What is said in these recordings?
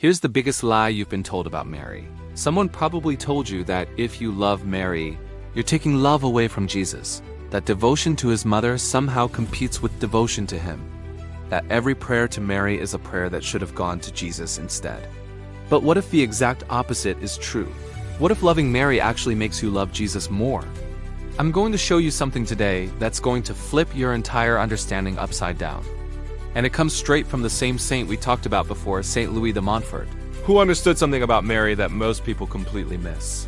Here's the biggest lie you've been told about Mary. Someone probably told you that if you love Mary, you're taking love away from Jesus, that devotion to his mother somehow competes with devotion to him, that every prayer to Mary is a prayer that should have gone to Jesus instead. But what if the exact opposite is true? What if loving Mary actually makes you love Jesus more? I'm going to show you something today that's going to flip your entire understanding upside down. And it comes straight from the same saint we talked about before, Saint Louis de Montfort, who understood something about Mary that most people completely miss.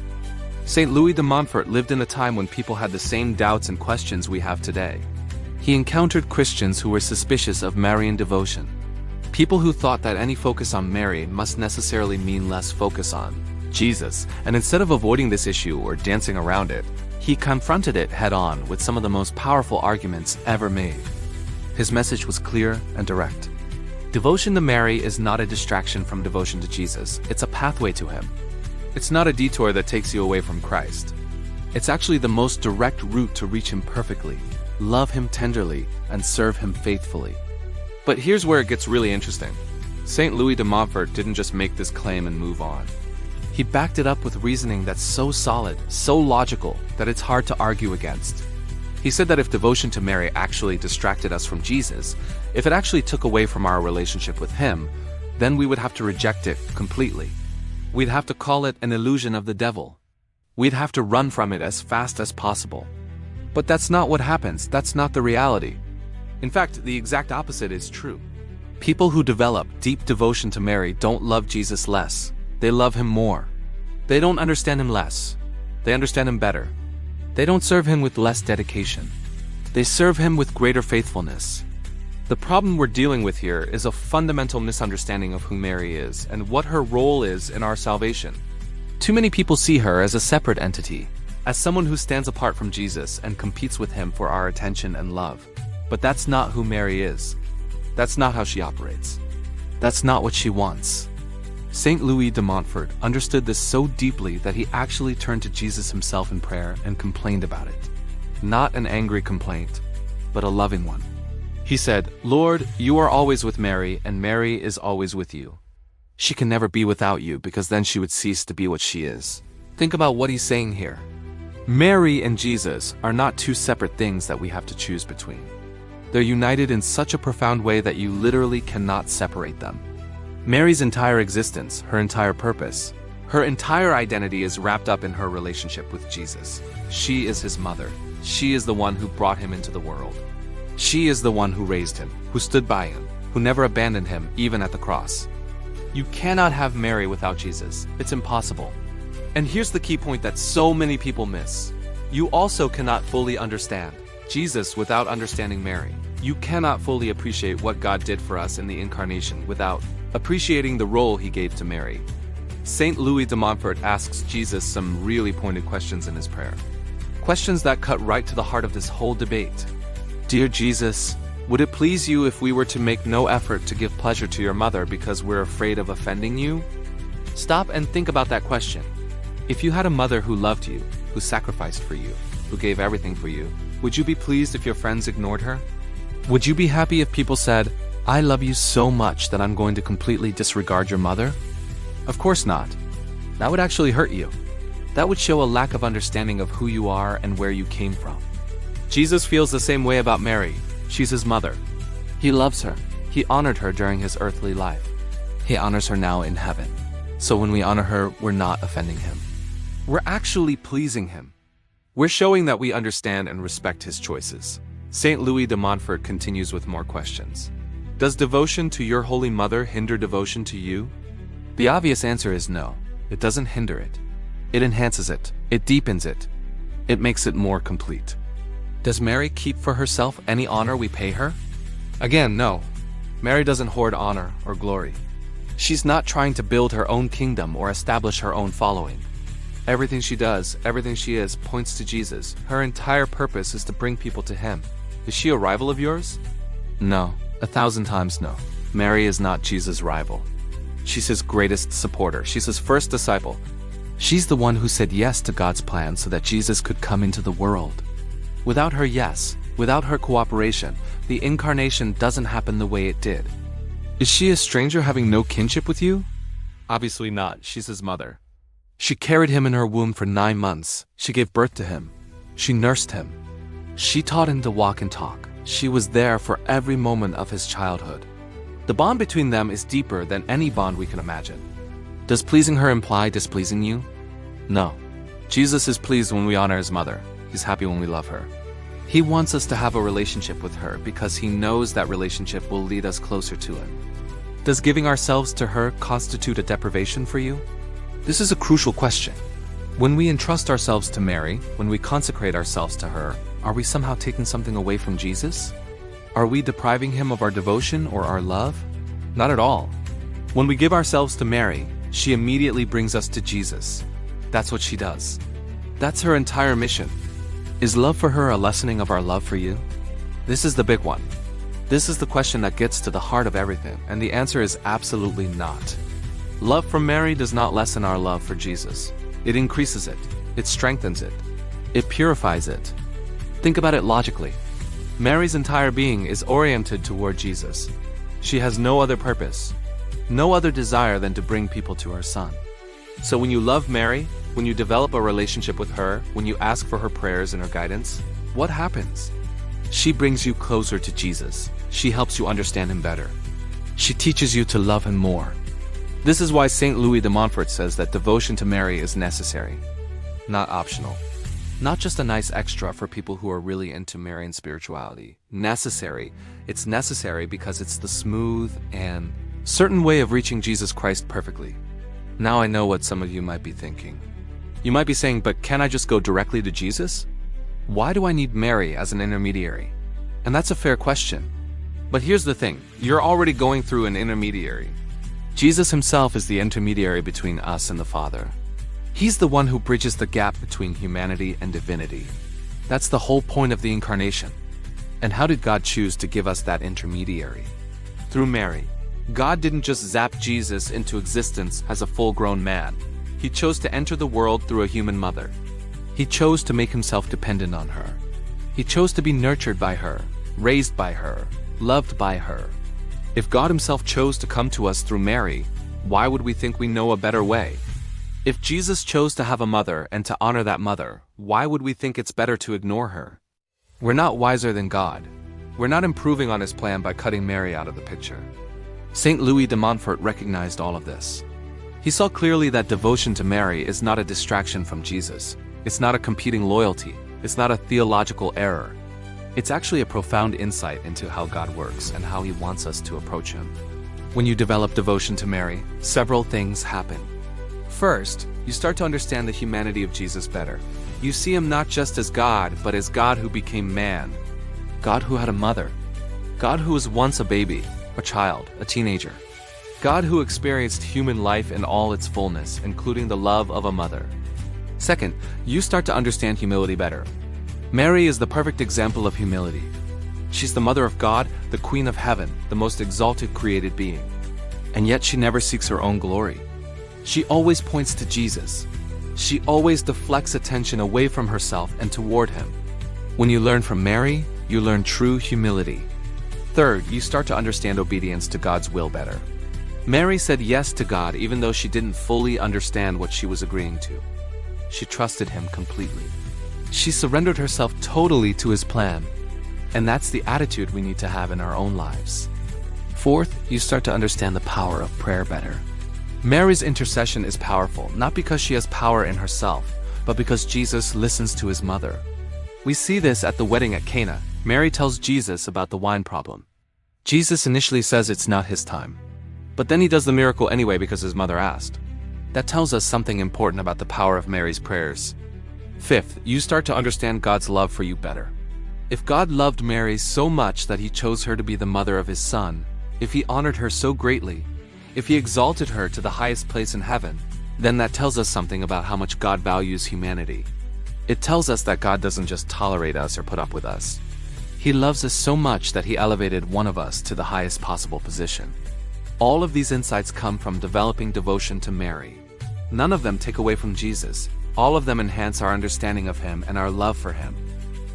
Saint Louis de Montfort lived in a time when people had the same doubts and questions we have today. He encountered Christians who were suspicious of Marian devotion. People who thought that any focus on Mary must necessarily mean less focus on Jesus, and instead of avoiding this issue or dancing around it, he confronted it head-on with some of the most powerful arguments ever made. His message was clear and direct. Devotion to Mary is not a distraction from devotion to Jesus, it's a pathway to him. It's not a detour that takes you away from Christ. It's actually the most direct route to reach him perfectly, love him tenderly, and serve him faithfully. But here's where it gets really interesting. Saint Louis de Montfort didn't just make this claim and move on. He backed it up with reasoning that's so solid, so logical, that it's hard to argue against. He said that if devotion to Mary actually distracted us from Jesus, if it actually took away from our relationship with him, then we would have to reject it completely. We'd have to call it an illusion of the devil. We'd have to run from it as fast as possible. But that's not what happens, that's not the reality. In fact, the exact opposite is true. People who develop deep devotion to Mary don't love Jesus less, they love him more. They don't understand him less, they understand him better. They don't serve him with less dedication. They serve him with greater faithfulness. The problem we're dealing with here is a fundamental misunderstanding of who Mary is and what her role is in our salvation. Too many people see her as a separate entity, as someone who stands apart from Jesus and competes with him for our attention and love. But that's not who Mary is. That's not how she operates. That's not what she wants. Saint Louis de Montfort understood this so deeply that he actually turned to Jesus himself in prayer and complained about it. Not an angry complaint, but a loving one. He said, "Lord, you are always with Mary, and Mary is always with you. She can never be without you, because then she would cease to be what she is." Think about what he's saying here. Mary and Jesus are not two separate things that we have to choose between. They're united in such a profound way that you literally cannot separate them. Mary's entire existence, her entire purpose, her entire identity is wrapped up in her relationship with Jesus. She is his mother. She is the one who brought him into the world. She is the one who raised him, who stood by him, who never abandoned him, even at the cross. You cannot have Mary without Jesus. It's impossible. And here's the key point that so many people miss. You also cannot fully understand Jesus without understanding Mary. You cannot fully appreciate what God did for us in the incarnation without appreciating the role he gave to Mary. Saint Louis de Montfort asks Jesus some really pointed questions in his prayer. Questions that cut right to the heart of this whole debate. Dear Jesus, would it please you if we were to make no effort to give pleasure to your mother because we're afraid of offending you? Stop and think about that question. If you had a mother who loved you, who sacrificed for you, who gave everything for you, would you be pleased if your friends ignored her? Would you be happy if people said, "I love you so much that I'm going to completely disregard your mother"? Of course not. That would actually hurt you. That would show a lack of understanding of who you are and where you came from. Jesus feels the same way about Mary. She's his mother. He loves her. He honored her during his earthly life. He honors her now in heaven. So when we honor her, we're not offending him. We're actually pleasing him. We're showing that we understand and respect his choices. Saint Louis de Montfort continues with more questions. Does devotion to your Holy Mother hinder devotion to you? The obvious answer is no. It doesn't hinder it. It enhances it. It deepens it. It makes it more complete. Does Mary keep for herself any honor we pay her? Again, no. Mary doesn't hoard honor or glory. She's not trying to build her own kingdom or establish her own following. Everything she does, everything she is, points to Jesus. Her entire purpose is to bring people to him. Is she a rival of yours? No. 1,000 times no. Mary is not Jesus' rival. She's his greatest supporter. She's his first disciple. She's the one who said yes to God's plan so that Jesus could come into the world. Without her yes, without her cooperation, the incarnation doesn't happen the way it did. Is she a stranger having no kinship with you? Obviously not, she's his mother. She carried him in her womb for 9 months. She gave birth to him. She nursed him. She taught him to walk and talk. She was there for every moment of his childhood. The bond between them is deeper than any bond we can imagine. Does pleasing her imply displeasing you? No. Jesus is pleased when we honor his mother. He's happy when we love her. He wants us to have a relationship with her because he knows that relationship will lead us closer to him. Does giving ourselves to her constitute a deprivation for you? This is a crucial question. When we entrust ourselves to Mary, when we consecrate ourselves to her, are we somehow taking something away from Jesus? Are we depriving him of our devotion or our love? Not at all. When we give ourselves to Mary, she immediately brings us to Jesus. That's what she does. That's her entire mission. Is love for her a lessening of our love for you? This is the big one. This is the question that gets to the heart of everything, and the answer is absolutely not. Love from Mary does not lessen our love for Jesus. It increases it. It strengthens it. It purifies it. Think about it logically. Mary's entire being is oriented toward Jesus. She has no other purpose, no other desire than to bring people to her Son. So when you love Mary, when you develop a relationship with her, when you ask for her prayers and her guidance, what happens? She brings you closer to Jesus. She helps you understand him better. She teaches you to love him more. This is why St. Louis de Montfort says that devotion to Mary is necessary, not optional. Not just a nice extra for people who are really into Marian spirituality. Necessary. It's necessary because it's the smooth and certain way of reaching Jesus Christ perfectly. Now I know what some of you might be thinking. You might be saying, but can I just go directly to Jesus? Why do I need Mary as an intermediary? And that's a fair question. But here's the thing, you're already going through an intermediary. Jesus himself is the intermediary between us and the Father. He's the one who bridges the gap between humanity and divinity. That's the whole point of the incarnation. And how did God choose to give us that intermediary? Through Mary. God didn't just zap Jesus into existence as a full-grown man. He chose to enter the world through a human mother. He chose to make himself dependent on her. He chose to be nurtured by her, raised by her, loved by her. If God himself chose to come to us through Mary, why would we think we know a better way? If Jesus chose to have a mother and to honor that mother, why would we think it's better to ignore her? We're not wiser than God. We're not improving on his plan by cutting Mary out of the picture. St. Louis de Montfort recognized all of this. He saw clearly that devotion to Mary is not a distraction from Jesus. It's not a competing loyalty. It's not a theological error. It's actually a profound insight into how God works and how he wants us to approach him. When you develop devotion to Mary, several things happen. First, you start to understand the humanity of Jesus better. You see him not just as God, but as God who became man. God who had a mother. God who was once a baby, a child, a teenager. God who experienced human life in all its fullness, including the love of a mother. Second, you start to understand humility better. Mary is the perfect example of humility. She's the mother of God, the queen of heaven, the most exalted created being. And yet she never seeks her own glory. She always points to Jesus. She always deflects attention away from herself and toward him. When you learn from Mary, you learn true humility. Third, you start to understand obedience to God's will better. Mary said yes to God even though she didn't fully understand what she was agreeing to. She trusted him completely. She surrendered herself totally to his plan. And that's the attitude we need to have in our own lives. Fourth, you start to understand the power of prayer better. Mary's intercession is powerful, not because she has power in herself, but because Jesus listens to his mother. We see this at the wedding at Cana. Mary tells Jesus about the wine problem. Jesus initially says it's not his time, but then he does the miracle anyway because his mother asked. That tells us something important about the power of Mary's prayers. Fifth, you start to understand God's love for you better. If God loved Mary so much that he chose her to be the mother of his Son, if he honored her so greatly, if he exalted her to the highest place in heaven, then that tells us something about how much God values humanity. It tells us that God doesn't just tolerate us or put up with us. He loves us so much that he elevated one of us to the highest possible position. All of these insights come from developing devotion to Mary. None of them take away from Jesus. All of them enhance our understanding of him and our love for him.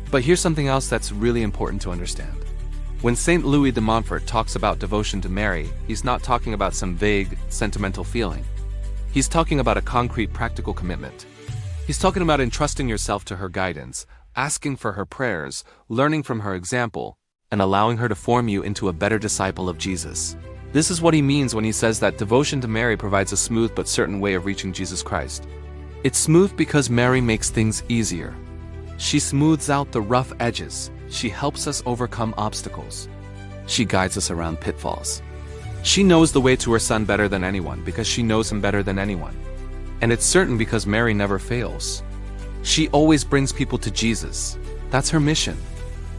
But here's something else that's really important to understand. When St. Louis de Montfort talks about devotion to Mary, he's not talking about some vague, sentimental feeling. He's talking about a concrete, practical commitment. He's talking about entrusting yourself to her guidance, asking for her prayers, learning from her example, and allowing her to form you into a better disciple of Jesus. This is what he means when he says that devotion to Mary provides a smooth but certain way of reaching Jesus Christ. It's smooth because Mary makes things easier. She smooths out the rough edges. She helps us overcome obstacles. She guides us around pitfalls. She knows the way to her son better than anyone because she knows him better than anyone. And it's certain because Mary never fails. She always brings people to Jesus. That's her mission.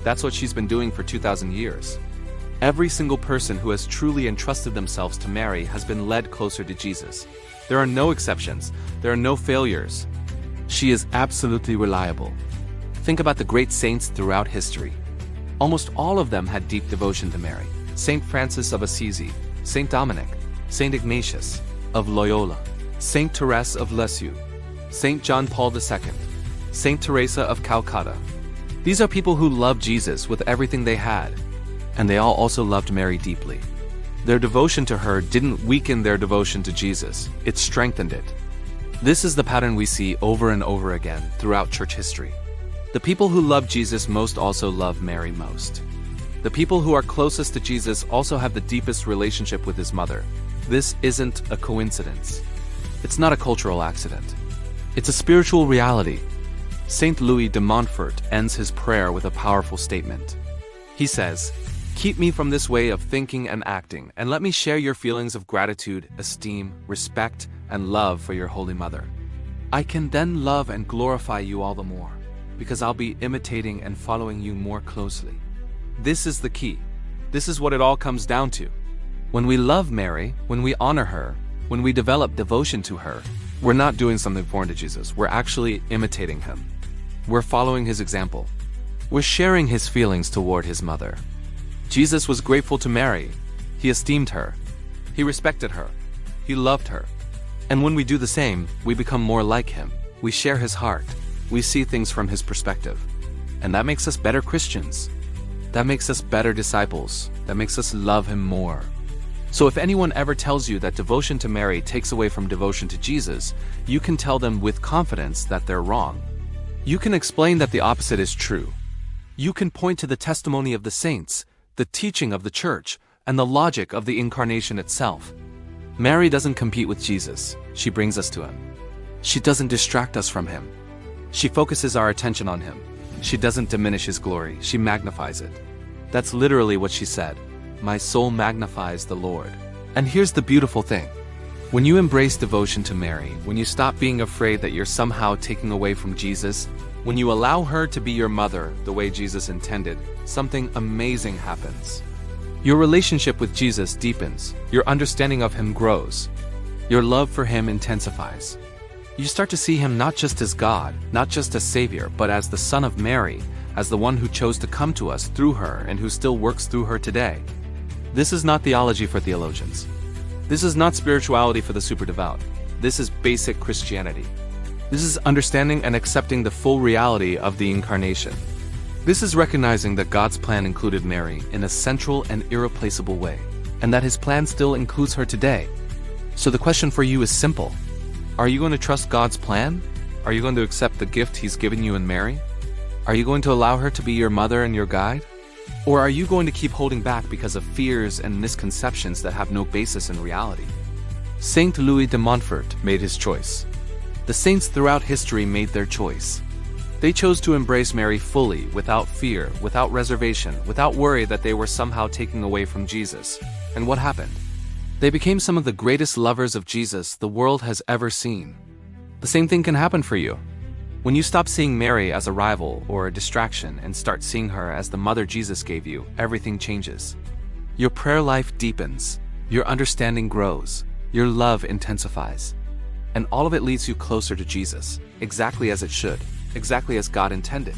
That's what she's been doing for 2,000 years. Every single person who has truly entrusted themselves to Mary has been led closer to Jesus. There are no exceptions. There are no failures. She is absolutely reliable. Think about the great saints throughout history. Almost all of them had deep devotion to Mary. Saint Francis of Assisi, Saint Dominic, Saint Ignatius of Loyola, Saint Therese of Lisieux, Saint John Paul II, Saint Teresa of Calcutta. These are people who loved Jesus with everything they had, and they all also loved Mary deeply. Their devotion to her didn't weaken their devotion to Jesus, it strengthened it. This is the pattern we see over and over again throughout church history. The people who love Jesus most also love Mary most. The people who are closest to Jesus also have the deepest relationship with his mother. This isn't a coincidence. It's not a cultural accident. It's a spiritual reality. Saint Louis de Montfort ends his prayer with a powerful statement. He says, "Keep me from this way of thinking and acting, and let me share your feelings of gratitude, esteem, respect, and love for your Holy Mother. I can then love and glorify you all the more, because I'll be imitating and following you more closely." This is the key. This is what it all comes down to. When we love Mary, when we honor her, when we develop devotion to her, we're not doing something foreign to Jesus. We're actually imitating him. We're following his example. We're sharing his feelings toward his mother. Jesus was grateful to Mary. He esteemed her. He respected her. He loved her. And when we do the same, we become more like him. We share his heart. We see things from his perspective. And that makes us better Christians. That makes us better disciples. That makes us love him more. So if anyone ever tells you that devotion to Mary takes away from devotion to Jesus, you can tell them with confidence that they're wrong. You can explain that the opposite is true. You can point to the testimony of the saints, the teaching of the church, and the logic of the incarnation itself. Mary doesn't compete with Jesus. She brings us to him. She doesn't distract us from him. She focuses our attention on him. She doesn't diminish his glory. She magnifies it. That's literally what she said. My soul magnifies the Lord. And here's the beautiful thing. When you embrace devotion to Mary, when you stop being afraid that you're somehow taking away from Jesus, when you allow her to be your mother the way Jesus intended, something amazing happens. Your relationship with Jesus deepens. Your understanding of him grows. Your love for him intensifies. You start to see him not just as God, not just as Savior, but as the Son of Mary, as the one who chose to come to us through her and who still works through her today. This is not theology for theologians. This is not spirituality for the super devout. This is basic Christianity. This is understanding and accepting the full reality of the incarnation. This is recognizing that God's plan included Mary in a central and irreplaceable way, and that his plan still includes her today. So the question for you is simple. Are you going to trust God's plan? Are you going to accept the gift he's given you in Mary? Are you going to allow her to be your mother and your guide? Or are you going to keep holding back because of fears and misconceptions that have no basis in reality? Saint Louis de Montfort made his choice. The saints throughout history made their choice. They chose to embrace Mary fully, without fear, without reservation, without worry that they were somehow taking away from Jesus. And what happened? They became some of the greatest lovers of Jesus the world has ever seen. The same thing can happen for you. When you stop seeing Mary as a rival or a distraction and start seeing her as the mother Jesus gave you, everything changes. Your prayer life deepens, your understanding grows, your love intensifies. And all of it leads you closer to Jesus, exactly as it should, exactly as God intended.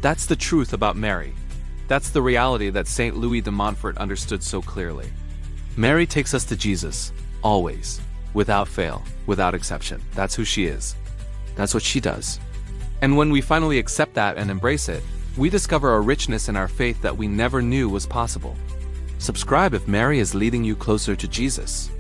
That's the truth about Mary. That's the reality that Saint Louis de Montfort understood so clearly. Mary takes us to Jesus, always, without fail, without exception. That's who she is. That's what she does. And when we finally accept that and embrace it, we discover a richness in our faith that we never knew was possible. Subscribe if Mary is leading you closer to Jesus.